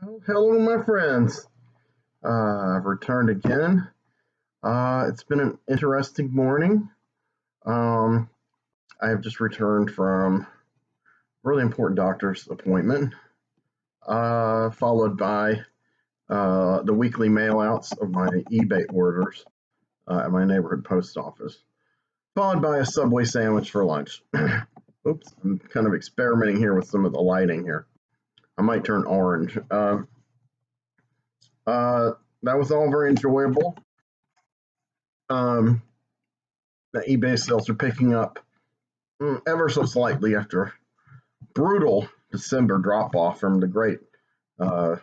Well, hello, my friends. I've returned again. It's been an interesting morning. Um, I have just returned from a really important doctor's appointment, followed by the weekly mail outs of my eBay orders at my neighborhood post office, followed by a Subway sandwich for lunch. Oops, I'm kind of experimenting here with some of the lighting here. I might turn orange. Uh, that was all very enjoyable. Um, the eBay sales are picking up ever so slightly after brutal December drop off from the great uh,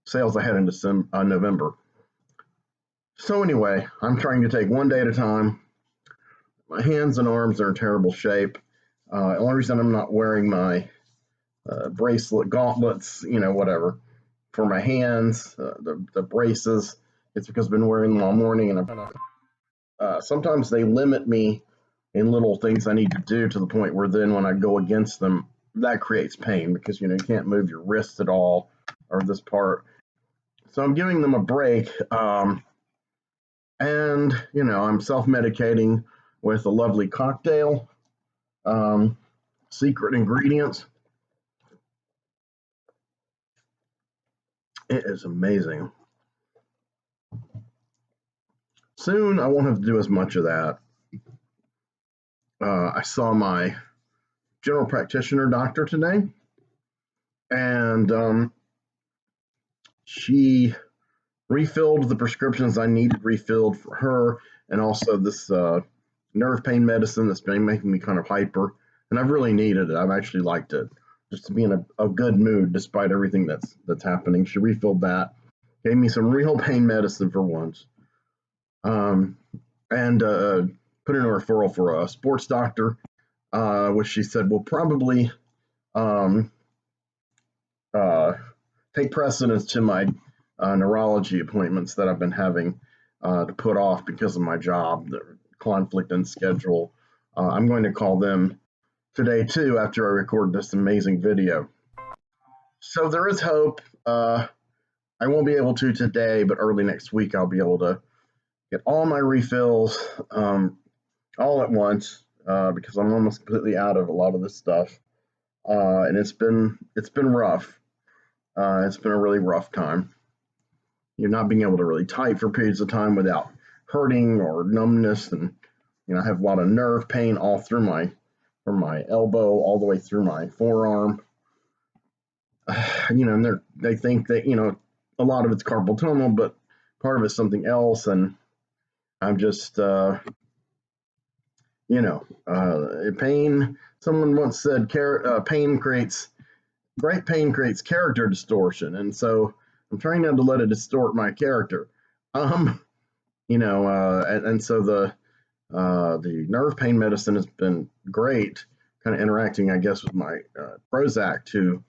sales I had in November. So anyway, I'm trying to take one day at a time. My hands and arms are in terrible shape. The only reason I'm not wearing my bracelet, gauntlets, whatever, for my hands, the braces, it's because I've been wearing them all morning, and sometimes they limit me in little things I need to do to the point where then when I go against them, that creates pain because you can't move your wrists at all or this part. So I'm giving them a break, and I'm self-medicating with a lovely cocktail, um, secret ingredients. It is amazing. Soon I won't have to do as much of that. I saw my general practitioner doctor today, and she refilled the prescriptions I needed refilled for her, and also this nerve pain medicine that's been making me kind of hyper. And I've really needed it. I've actually liked it just to be in a good mood despite everything that's happening. She refilled that, gave me some real pain medicine for once, and put in a referral for a sports doctor, which she said will probably um, uh, take precedence to my neurology appointments that I've been having to put off because of my job, the conflict and schedule. I'm going to call them today too after I record this amazing video. So there is hope. I won't be able to today, but early next week I'll be able to get all my refills all at once because I'm almost completely out of a lot of this stuff, and it's been rough. It's been a really rough time. You're not being able to really type for periods of time without hurting or numbness, and I have a lot of nerve pain all through from my elbow all the way through my forearm. And they think that a lot of it's carpal tunnel, but part of it's something else, and I'm just pain. Someone once said, great pain creates character distortion, and so I'm trying not to let it distort my character. And so the nerve pain medicine has been great, kind of interacting, I guess, with my Prozac to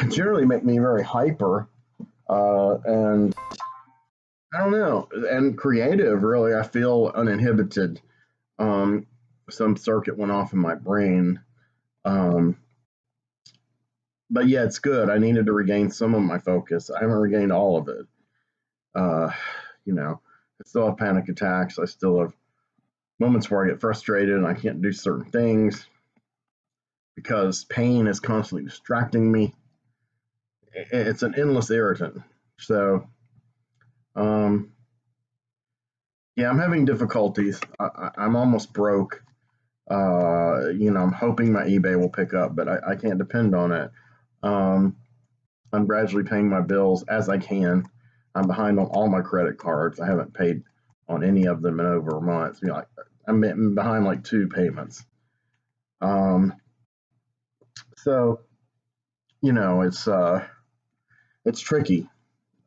generally make me very hyper, and I don't know, and creative. Really, I feel uninhibited. Some circuit went off in my brain. Um, but yeah, it's good. I needed to regain some of my focus. I haven't regained all of it. Uh, I still have panic attacks. I still have moments where I get frustrated and I can't do certain things because pain is constantly distracting me. It's an endless irritant. So, yeah, I'm having difficulties. I'm almost broke. I'm hoping my eBay will pick up, but I can't depend on it. Um, I'm gradually paying my bills as I can. I'm behind on all my credit cards. I haven't paid on any of them in over a month. I'm behind like 2 payments. So it's tricky.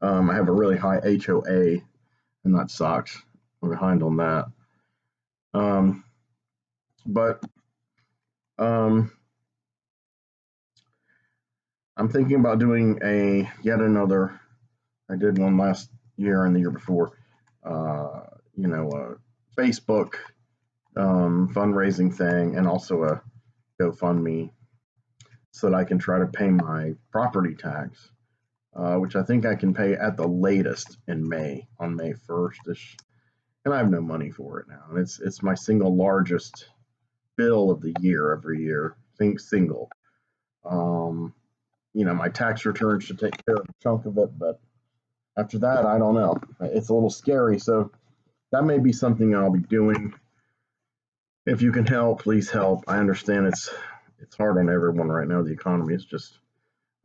I have a really high HOA, and that sucks. I'm behind on that. But um, I'm thinking about doing yet another. I did one last year and the year before. A Facebook fundraising thing, and also a GoFundMe, so that I can try to pay my property tax. which I think I can pay at the latest in May, on May 1st. And I have no money for it now. And it's my single largest bill of the year every year. Think single. My tax return should take care of a chunk of it, but after that, I don't know. It's a little scary, so that may be something I'll be doing. If you can help, please help. I understand it's hard on everyone right now. The economy is just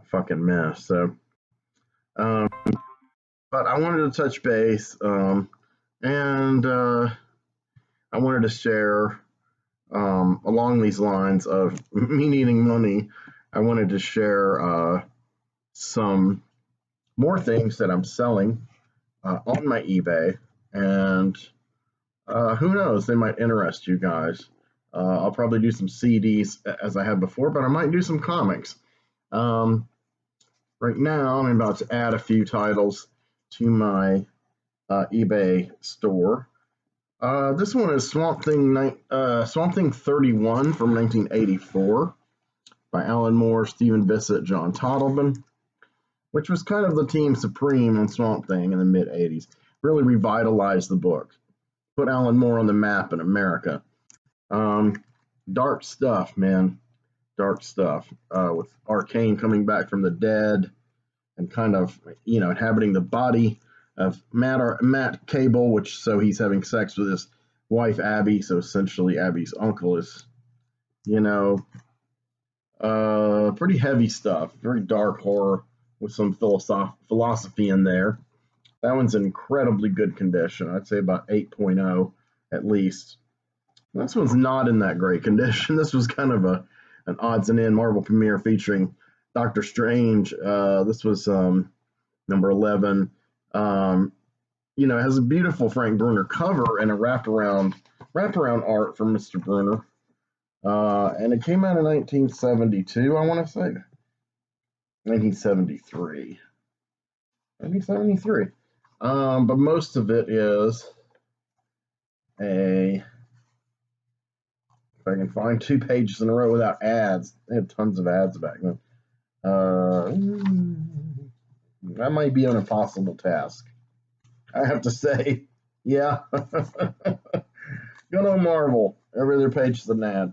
a fucking mess. So, but I wanted to touch base, and I wanted to share along these lines of me needing money. I wanted to share some more things that I'm selling on my eBay, and who knows, they might interest you guys. I'll probably do some CDs as I have before, but I might do some comics. Right now, I'm about to add a few titles to my eBay store. This one is Swamp Thing 31 from 1984 by Alan Moore, Stephen Bissett, John Toddleman, which was kind of the team supreme on Swamp Thing in the mid-'80s. Really revitalized the book. Put Alan Moore on the map in America. Dark stuff, man. Dark stuff. With Arcane coming back from the dead and kind of, inhabiting the body of Matt Cable, so he's having sex with his wife Abby. So essentially, Abby's uncle is, pretty heavy stuff. Very dark horror with some philosophy in there. That one's in incredibly good condition. I'd say about 8.0 at least. This one's not in that great condition. This was kind of an odds and end Marvel premiere featuring Doctor Strange. This was number 11. It has a beautiful Frank Bruner cover and a wraparound art from Mr. Bruner. And it came out in 1972, I want to say. 1973. 1973. But most of it is if I can find 2 pages in a row without ads. They had tons of ads back then. That might be an impossible task, I have to say. Yeah. Good old Marvel. Every other page is an ad.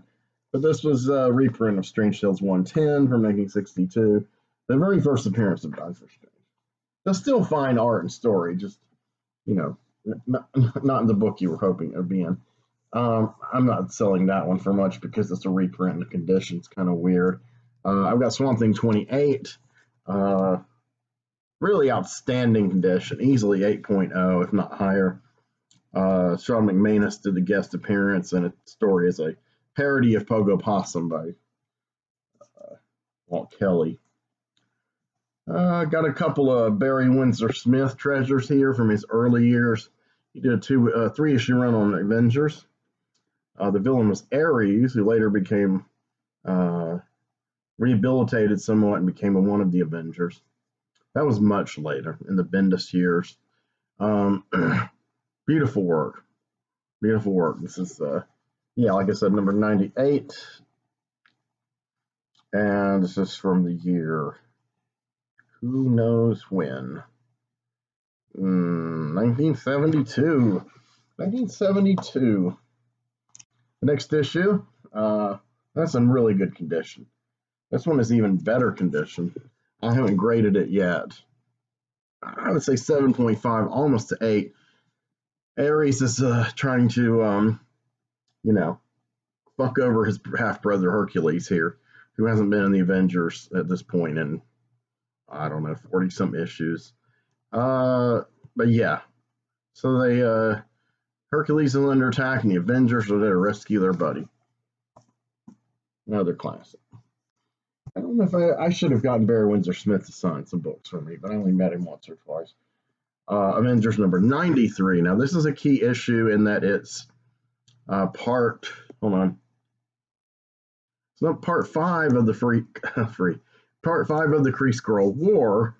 But this was a reprint of Strange Tales 110 from 1962. The very first appearance of Doctor Strange. There's still fine art and story, just, not in the book you were hoping it would be in. I'm not selling that one for much because it's a reprint and the condition's kind of weird. I've got Swamp Thing 28. Really outstanding condition, easily 8.0, if not higher. Sean McManus did the guest appearance, and its story is a parody of Pogo Possum by Walt Kelly. Got a couple of Barry Windsor Smith treasures here from his early years. He did a 3-issue run on Avengers. The villain was Ares, who later became rehabilitated somewhat and became one of the Avengers. That was much later in the Bendis years. Beautiful work. Beautiful work. This is, like I said, number 98. And this is from the year, who knows when? 1972. 1972. The next issue, that's in really good condition. This one is even better condition. I haven't graded it yet. I would say 7.5, almost to 8. Ares is trying to, fuck over his half-brother Hercules here, who hasn't been in the Avengers at this point in, 40-some issues. But yeah. So they, Hercules is under attack, and the Avengers are there to rescue their buddy. Another classic. I don't know if I should have gotten Barry Windsor Smith to sign some books for me, but I only met him once or twice. Avengers number 93. Now, this is a key issue in that it's part 5 of the part 5 of the Kree Skrull War.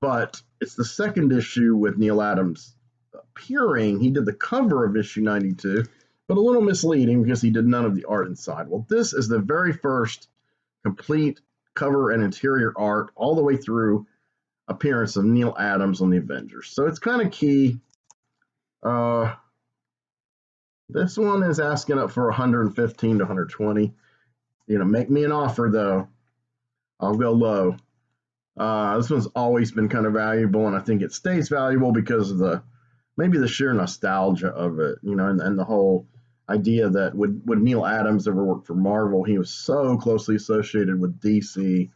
But it's the second issue with Neil Adams appearing. He did the cover of issue 92, but a little misleading because he did none of the art inside. Well, this is the very first complete cover and interior art all the way through appearance of Neil Adams on the Avengers. So it's kind of key. This one is asking up for 115 to 120. Make me an offer though. I'll go low. This one's always been kind of valuable, and I think it stays valuable because of maybe the sheer nostalgia of it, and the whole idea that would Neil Adams ever work for Marvel, he was so closely associated with DC,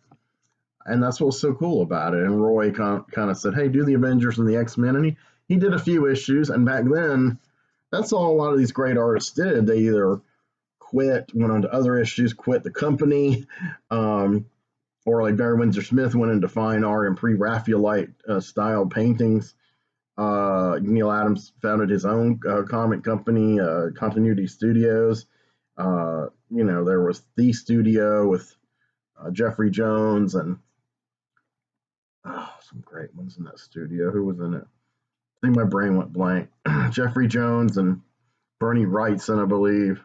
and that's what's so cool about it. And Roy kind of said, hey, do the Avengers and the X-Men, and he did a few issues, and back then, that's all a lot of these great artists did. They either quit, went on to other issues, quit the company, or like Barry Windsor Smith went into fine art and pre-Raphaelite style paintings. Neil Adams founded his own comic company, Continuity Studios. There was The Studio with Jeffrey Jones and some great ones in that studio. Who was in it? I think my brain went blank. Jeffrey Jones and Bernie Wrightson, I believe.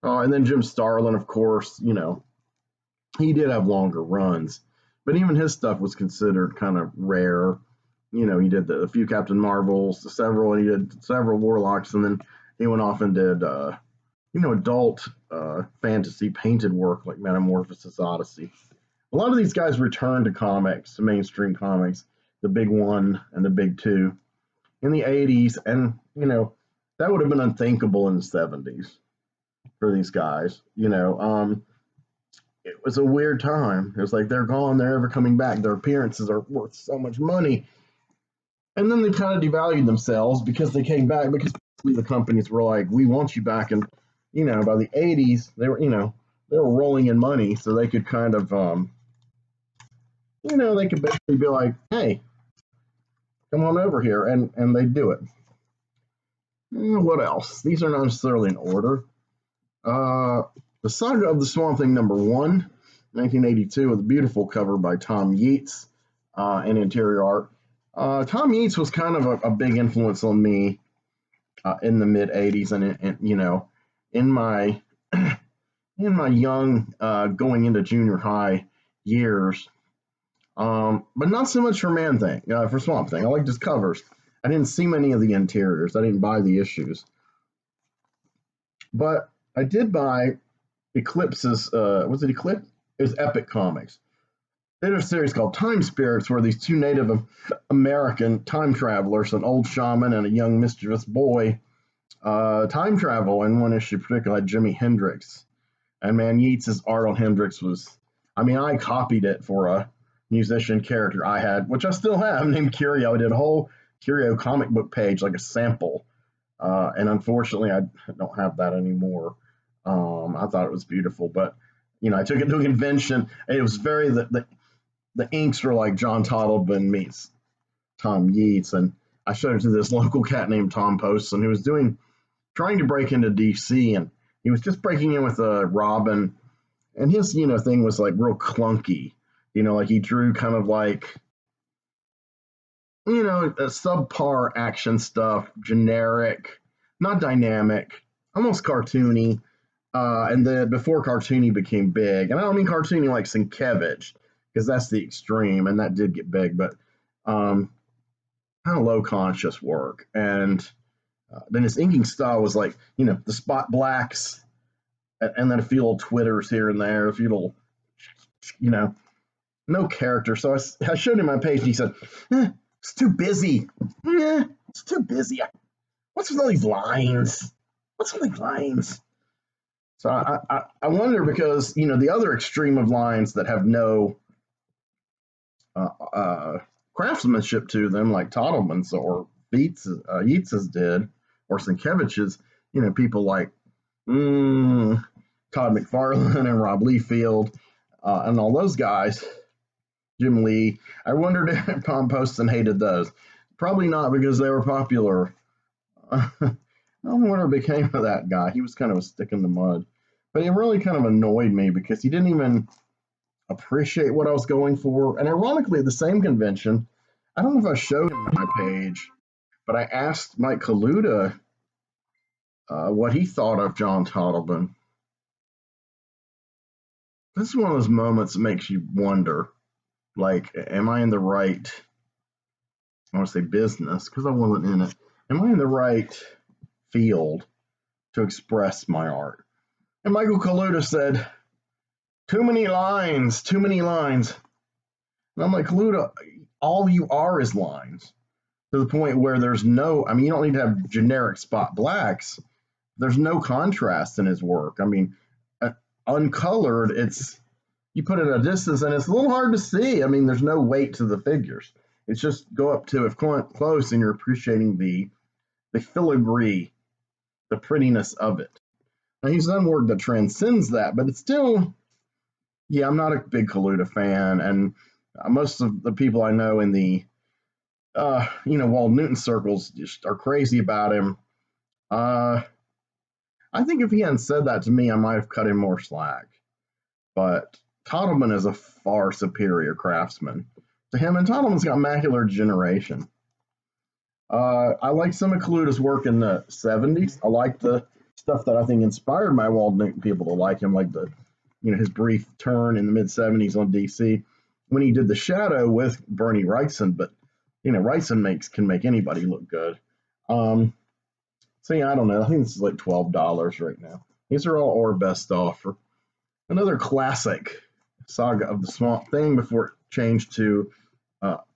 And then Jim Starlin, of course. He did have longer runs, but even his stuff was considered kind of rare. He did a few Captain Marvels, and he did several Warlocks, and then he went off and did, adult fantasy painted work like Metamorphosis Odyssey. A lot of these guys returned to comics, to mainstream comics, the big one and the big two, in the 80s, and, that would have been unthinkable in the 70s for these guys. It was a weird time. It was like they're gone, they're ever coming back. Their appearances are worth so much money. And then they kind of devalued themselves because they came back, because the companies were like, we want you back. And, by the 80s, they were rolling in money, so they could kind of, they could basically be like, hey, come on over here, and they'd do it. What else? These are not necessarily in order. The Saga of the Swamp Thing #1, 1982, with a beautiful cover by Tom Yeats and interior art. Tom Yeats was kind of a big influence on me in the mid 80s, and in my young going into junior high years. But not so much for Man Thing, for Swamp Thing. I liked his covers. I didn't see many of the interiors. I didn't buy the issues, but I did buy Eclipse's. Was it Eclipse? It was Epic Comics. They had a series called Time Spirits, where these two Native American time travelers, an old shaman and a young mischievous boy, time travel. And one issue particularly had Jimi Hendrix. And man, Yeats' art on Hendrix was, I copied it for a musician character I had, which I still have, named Curio. I did a whole Curio comic book page, like a sample. And unfortunately, I don't have that anymore. I thought it was beautiful, but, I took it to a convention, and it was very, the inks were like John Toddleben meets Tom Yeats, and I showed it to this local cat named Tom Poston, who was trying to break into DC, and he was just breaking in with Robin, and his, thing was like real clunky, like he drew kind of like, subpar action stuff, generic, not dynamic, almost cartoony, and then before cartoony became big, and I don't mean cartoony like Sienkiewicz, because that's the extreme, and that did get big, but kind of low conscious work. And then his inking style was like, the spot blacks, and then a few little twitters here and there, a few little, no character. So I showed him my page, and he said, it's too busy. It's too busy. What's with all these lines? So I wonder, because, the other extreme of lines that have no craftsmanship to them, like Toddleman's or Yeats's did, or Sienkiewicz's, people like Todd McFarlane and Rob Liefeld and all those guys, Jim Lee. I wondered if Tom Poston hated those. Probably not, because they were popular. I don't know what became of that guy. He was kind of a stick in the mud. But it really kind of annoyed me, because he didn't even appreciate what I was going for. And ironically, at the same convention, I don't know if I showed him my page, but I asked Mike Kaluta what he thought of John Toddleben. this is one of those moments that makes you wonder, like, am I in the right, I want to say business, because I wasn't in it. Am I in the right field to express my art? And Michael Kaluta said, too many lines, too many lines. And I'm like, Kaluta, all you are is lines. To the point where there's no, I mean, you don't need to have generic spot blacks. There's no contrast in his work. I mean, uncolored, it's, you put it at a distance and it's a little hard to see. I mean, there's no weight to the figures. It's just go up to it close and you're appreciating the filigree, the prettiness of it. Now, he's done work that transcends that, but it's still, yeah, I'm not a big Kaluta fan. And most of the people I know in the, Wald Newton circles just are crazy about him. I think if he hadn't said that to me, I might have cut him more slack. But Tottleman is a far superior craftsman to him, and Tottleman's got macular degeneration. I like some of Kaluta's work in the 70s. I like the stuff that I think inspired my Wald Newton people to like him, like his brief turn in the mid 70s on DC when he did the Shadow with Bernie Wrightson. But Wrightson can make anybody look good. So yeah, I don't know. I think this is like $12 right now. These are all our best offer. Another classic Saga of the Swamp Thing before it changed to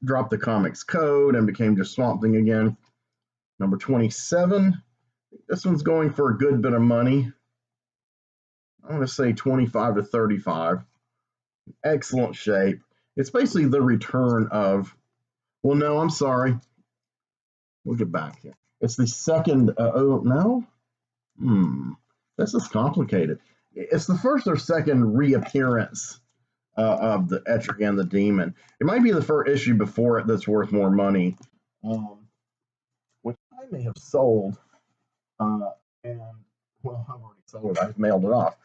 Drop the Comics Code and became just Swamp Thing again. Number 27. This one's going for a good bit of money. I want to say 25 to 35. Excellent shape. It's basically the return of, well, no, I'm sorry. We'll get back here. It's the second, this is complicated. It's the first or second reappearance of the Etrigan the Demon. It might be the first issue before it that's worth more money, which I may have sold. And, well, I've already sold it. I just mailed it off.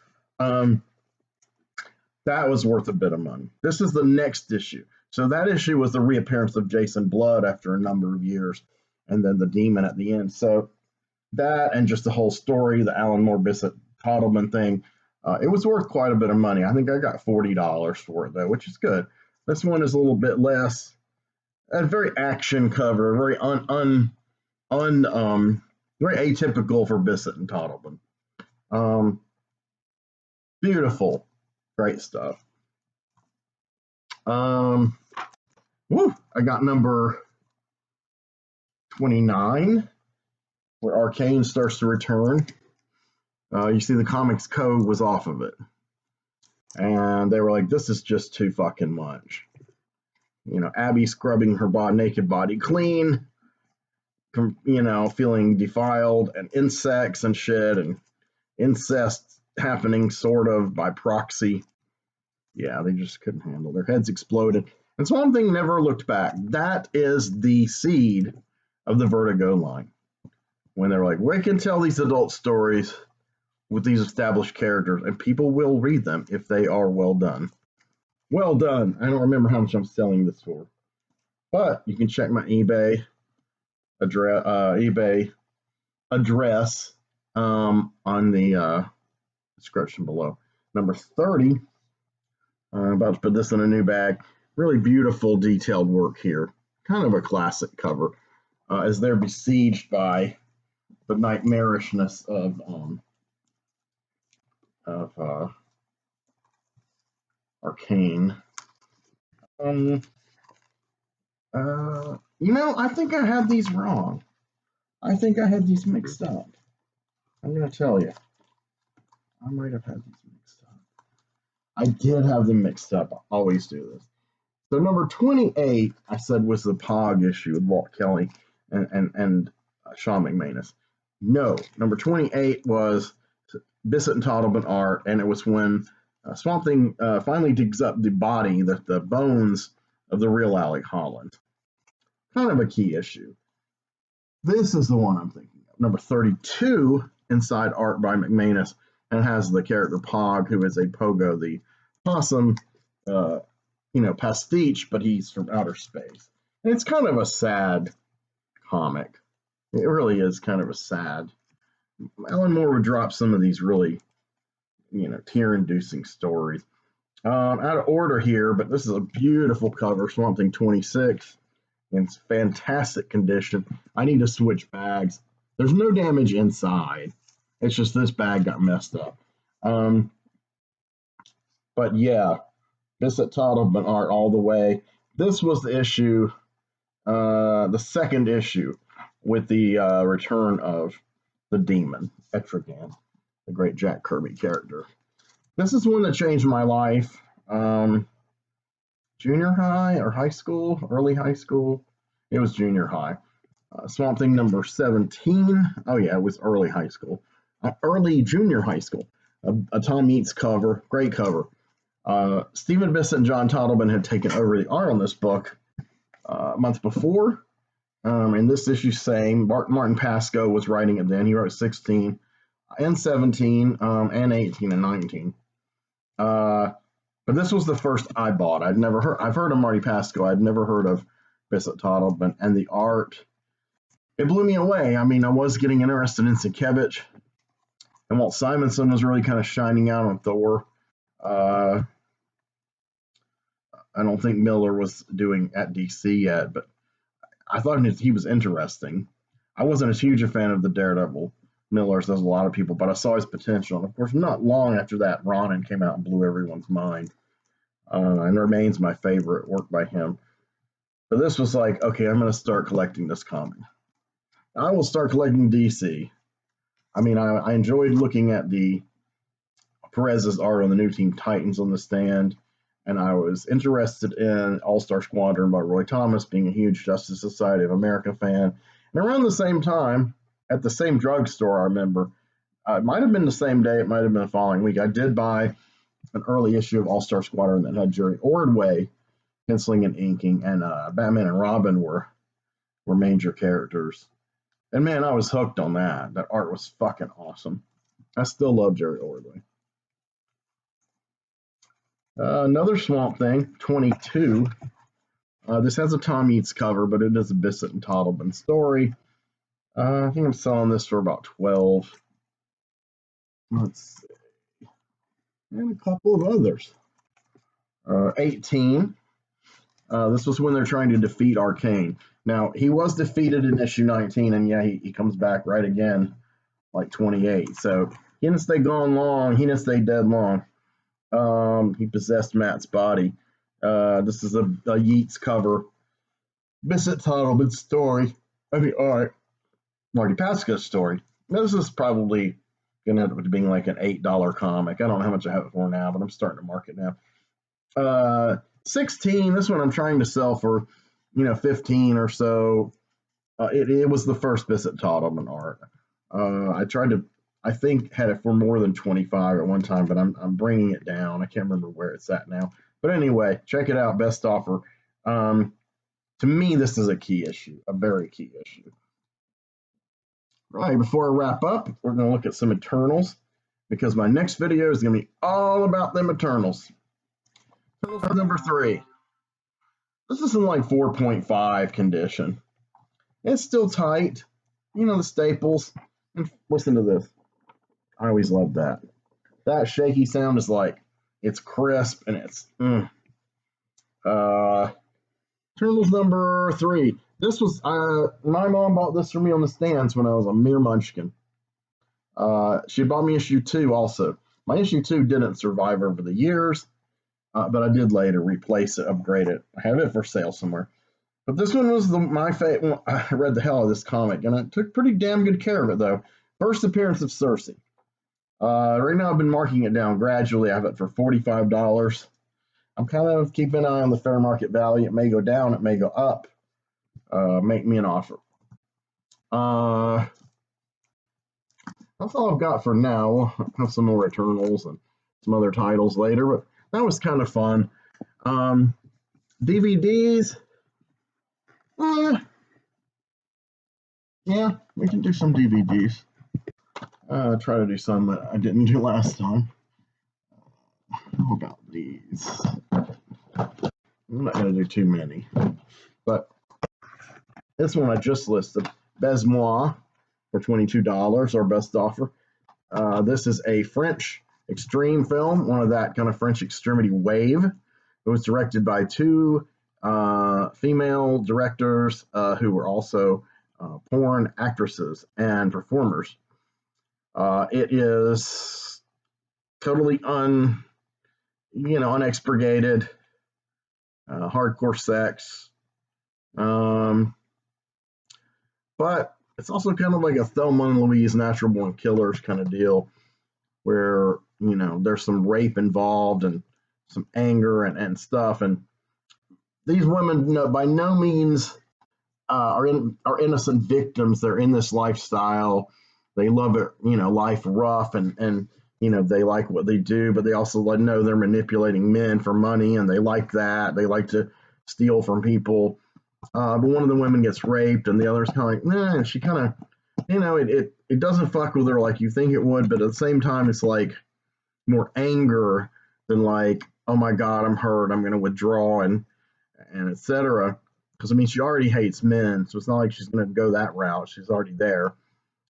That was worth a bit of money. This is the next issue. So that issue was the reappearance of Jason Blood after a number of years, and then the Demon at the end. So that and just the whole story, the Alan Moore Bissett Tottleman thing, it was worth quite a bit of money. I think I got $40 for it, though, which is good. This one is a little bit less. A very action cover, very very atypical for Bissett and Tottleman. Beautiful, great stuff. I got number 29, where Arcane starts to return. You see the Comics Code was off of it. And they were like, this is just too fucking much. Abby scrubbing her naked body clean, feeling defiled, and insects and shit, and incest happening sort of by proxy. Yeah, they just couldn't handle. Their heads exploded. And Swamp Thing never looked back. That is the seed of the Vertigo line. When they're like, we can tell these adult stories with these established characters, and people will read them if they are well done. Well done. I don't remember how much I'm selling this for, but you can check my eBay address on the description below. Number 30. I'm about to put this in a new bag. Really beautiful, detailed work here. Kind of a classic cover, as they're besieged by the nightmarishness of Arcane. I think I had these wrong. I think I had these mixed up. I'm going to tell you. I might have had these mixed up. I did have them mixed up. I always do this. So number 28, I said, was the Pog issue with Walt Kelly and Sean McManus. No, number 28 was Bissett and Tottleman art, and it was when Swamp Thing finally digs up the body, the bones of the real Alec Holland. Kind of a key issue. This is the one I'm thinking of. Number 32, inside art by McManus, and has the character Pog, who is a Pogo, the possum, pastiche, but he's from outer space. And it's kind of a sad comic. It really is kind of a sad. Alan Moore would drop some of these really, tear-inducing stories. Out of order here, but this is a beautiful cover, Swamp Thing 26. In fantastic condition. I need to switch bags. There's no damage inside. It's just this bag got messed up. Um, but yeah, Bissett Toddleman art all the way. This was the issue, the second issue with the return of the demon, Etrigan, the great Jack Kirby character. This is one that changed my life. Junior high or high school, early high school. It was junior high. Swamp Thing number 17. Oh, yeah, it was early high school. Early junior high school. A Tom Yeats cover. Great cover. Stephen Bissett and John Toddleman had taken over the art on this book a month before. And this issue, same. Martin Pascoe was writing it then. He wrote 16 and 17 and 18 and 19. But this was the first I bought. I've heard of Marty Pascoe. I'd never heard of Bissett Toddleman, and the art, it blew me away. I mean, I was getting interested in Sienkiewicz, and Walt Simonson was really kind of shining out on Thor. I don't think Miller was doing at DC yet, but I thought he was interesting. I wasn't as huge a fan of the Daredevil Millers as a lot of people, but I saw his potential. And of course, not long after that, Ronin came out and blew everyone's mind, and remains my favorite work by him. But this was like, okay, I'm going to start collecting this comic. I will start collecting DC. I mean, I enjoyed looking at the Perez's art on the new Teen Titans on the stand, and I was interested in All-Star Squadron by Roy Thomas, being a huge Justice Society of America fan. And around the same time, at the same drugstore, I remember, it might have been the same day, it might have been the following week, I did buy an early issue of All-Star Squadron that had Jerry Ordway penciling and inking, and Batman and Robin were major characters. And man, I was hooked on that. That art was fucking awesome. I still love Jerry Ordway. Another Swamp Thing, 22. This has a Tom Yeats cover, but it is a Bissett and Toddleman story. I think I'm selling this for about 12. Let's see. And a couple of others. 18. This was when they're trying to defeat Arcane. Now, he was defeated in issue 19, and yeah, he comes back right again, like 28. So he didn't stay gone long. He didn't stay dead long. He possessed Matt's body. This is a Yeats cover. Bissett Toddleman's story. I mean, all right, Marty Pascoe's story. Now, this is probably going to end up being like an $8 comic. I don't know how much I have it for now, but I'm starting to mark it now. 16. This one I'm trying to sell for, 15 or so. It was the first Bissett Toddleman art. I think had it for more than 25 at one time, but I'm bringing it down. I can't remember where it's at now. But anyway, check it out. Best offer. To me, this is a key issue, a very key issue. Right, before I wrap up, we're going to look at some Eternals, because my next video is going to be all about them Eternals. Eternals number 3. This is in like 4.5 condition. It's still tight. The staples. And listen to this. I always love that. That shaky sound is like, it's crisp and it's, Eternals number 3. This was, my mom bought this for me on the stands when I was a mere munchkin. She bought me issue 2 also. My issue 2 didn't survive over the years, but I did later replace it, upgrade it. I have it for sale somewhere. But this one was my favorite. I read the hell out of this comic, and I took pretty damn good care of it, though. First appearance of Cersei. Right now, I've been marking it down gradually. I have it for $45. I'm kind of keeping an eye on the fair market value. It may go down, it may go up. Make me an offer. That's all I've got for now. We'll have some more Eternals and some other titles later, but that was kind of fun. DVDs. Yeah, we can do some DVDs. Try to do some that I didn't do last time. How about these? I'm not going to do too many. But this one I just listed. Besmois for $22, our best offer. This is a French extreme film, one of that kind of French extremity wave. It was directed by two female directors who were also porn actresses and performers. It is totally unexpurgated, hardcore sex. But it's also kind of like a Thelma and Louise Natural Born Killers kind of deal where, there's some rape involved and some anger and stuff. And these women, by no means are innocent victims. They're in this lifestyle. They love it, life rough and they like what they do, but they also know they're manipulating men for money, and they like that. They like to steal from people. But one of the women gets raped, and the other's kind of like, nah, and she kind of, it doesn't fuck with her like you think it would, but at the same time, it's like more anger than like, oh my God, I'm hurt, I'm going to withdraw, and etc. Because, she already hates men, so it's not like she's going to go that route. She's already there.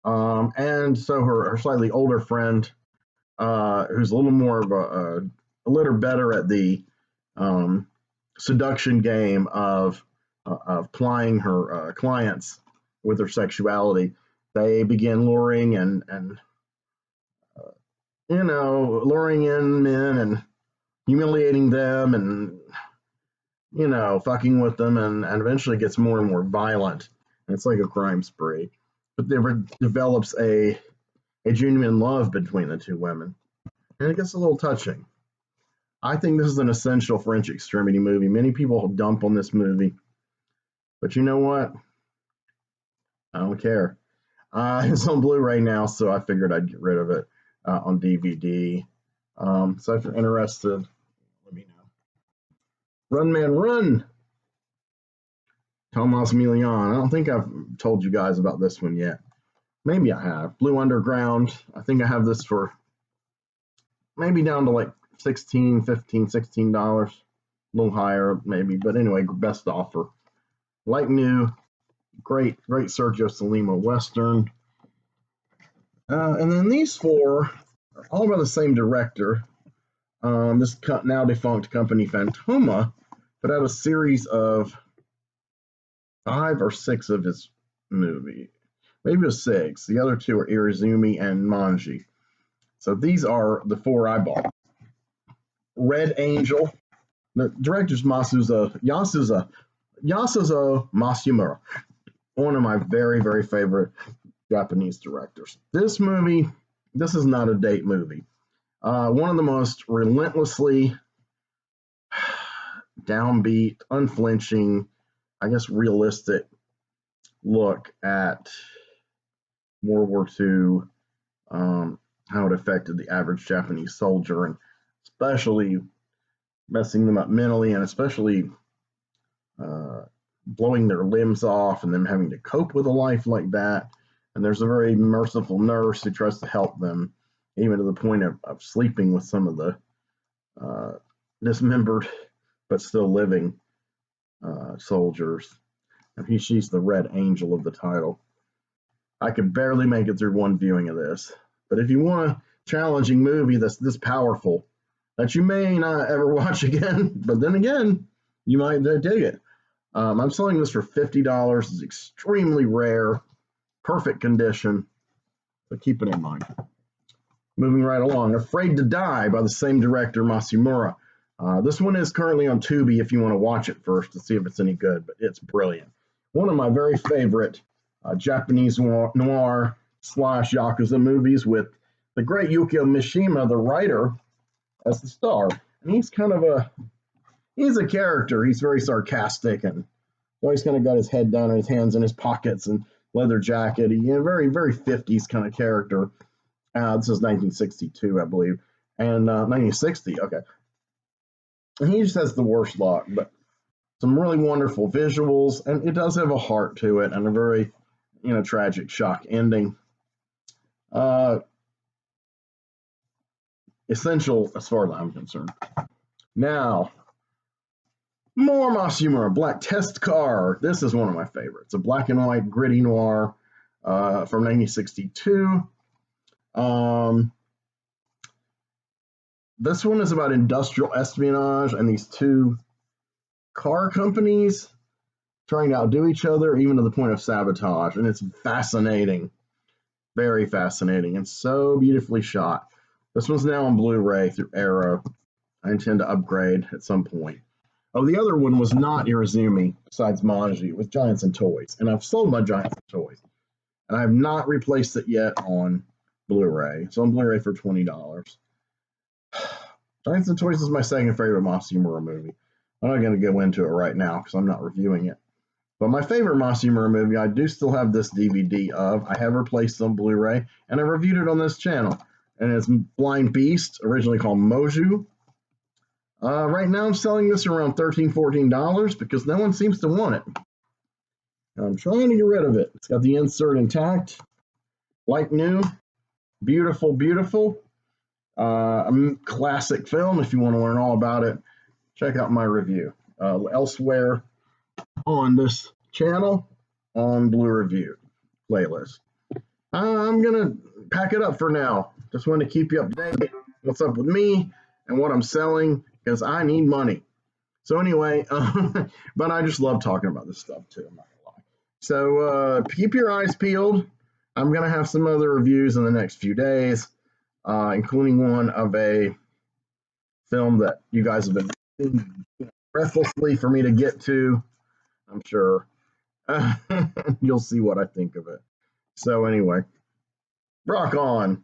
And so her slightly older friend, who's a little more of a little better at the seduction game of plying her clients with their sexuality. They begin luring and luring in men and humiliating them and fucking with them, and eventually gets more and more violent. And it's like a crime spree. But there develops a genuine love between the two women, and it gets a little touching. I think this is an essential French extremity movie. Many people dump on this movie, but you know what? I don't care. It's on Blu-ray now, so I figured I'd get rid of it on DVD. So if you're interested, let me know. Run, man, run! Thomas Million. I don't think I've told you guys about this one yet. Maybe I have. Blue Underground. I think I have this for maybe down to like $16, $15, $16. A little higher, maybe. But anyway, best offer. Like new. Great Sergio Solima Western. And then these four are all by the same director. This now defunct company, Fantoma, put out a series of 5 or 6 of his movies. Maybe it was 6. The other 2 are Irizumi and Manji. So these are the 4 I bought. Red Angel. The director's Yasuzo Masumura. One of my very, very favorite Japanese directors. This is not a date movie. One of the most relentlessly downbeat, unflinching, I guess realistic look at World War II, how it affected the average Japanese soldier, and especially messing them up mentally, and especially blowing their limbs off and them having to cope with a life like that. And there's a very merciful nurse who tries to help them, even to the point of sleeping with some of the dismembered but still living soldiers. And she's the Red Angel of the title. I could barely make it through one viewing of this. But if you want a challenging movie that's this powerful, that you may not ever watch again, but then again, you might dig it. I'm selling this for $50. It's extremely rare, perfect condition, but keep it in mind. Moving right along, Afraid to Die by the same director, Masumura. This one is currently on Tubi if you want to watch it first to see if it's any good, but it's brilliant. One of my very favorite Japanese noir / Yakuza movies, with the great Yukio Mishima, the writer, as the star. And he's kind of he's a character. He's very sarcastic and always kind of got his head down and his hands in his pockets and leather jacket. Very, very 50s kind of character. This is 1962, I believe. And 1960, okay. And he just has the worst luck, but some really wonderful visuals, and it does have a heart to it, and a very, tragic shock ending. Essential as far as I'm concerned. Now, more Masumura, Black Test Car. This is one of my favorites. A black and white gritty noir from 1962. This one is about industrial espionage and these two car companies trying to outdo each other, even to the point of sabotage. And it's fascinating, very fascinating, and so beautifully shot. This one's now on Blu-ray through Arrow. I intend to upgrade at some point. Oh, the other one was not Irizumi, besides Manji. It was Giants and Toys. And I've sold my Giants and Toys. And I have not replaced it yet on Blu-ray. So on Blu-ray for $20. Giants and Toys is my second favorite Masumura movie. I'm not going to go into it right now because I'm not reviewing it. But my favorite Masumura movie, I do still have this DVD of. I have replaced it on Blu-ray, and I reviewed it on this channel. And it's Blind Beast, originally called Moju. Right now I'm selling this around $13, $14 because no one seems to want it. I'm trying to get rid of it. It's got the insert intact, like new, beautiful, beautiful. Classic film. If you want to learn all about it, check out my review. Elsewhere on this channel on Blue Review playlist. I'm gonna pack it up for now. Just want to keep you up to date. What's up with me and what I'm selling because I need money. So anyway, but I just love talking about this stuff too. I'm not gonna lie. So keep your eyes peeled. I'm gonna have some other reviews in the next few days, including one of a film that you guys have been waiting breathlessly for me to get to. I'm sure you'll see what I think of it. So anyway, rock on.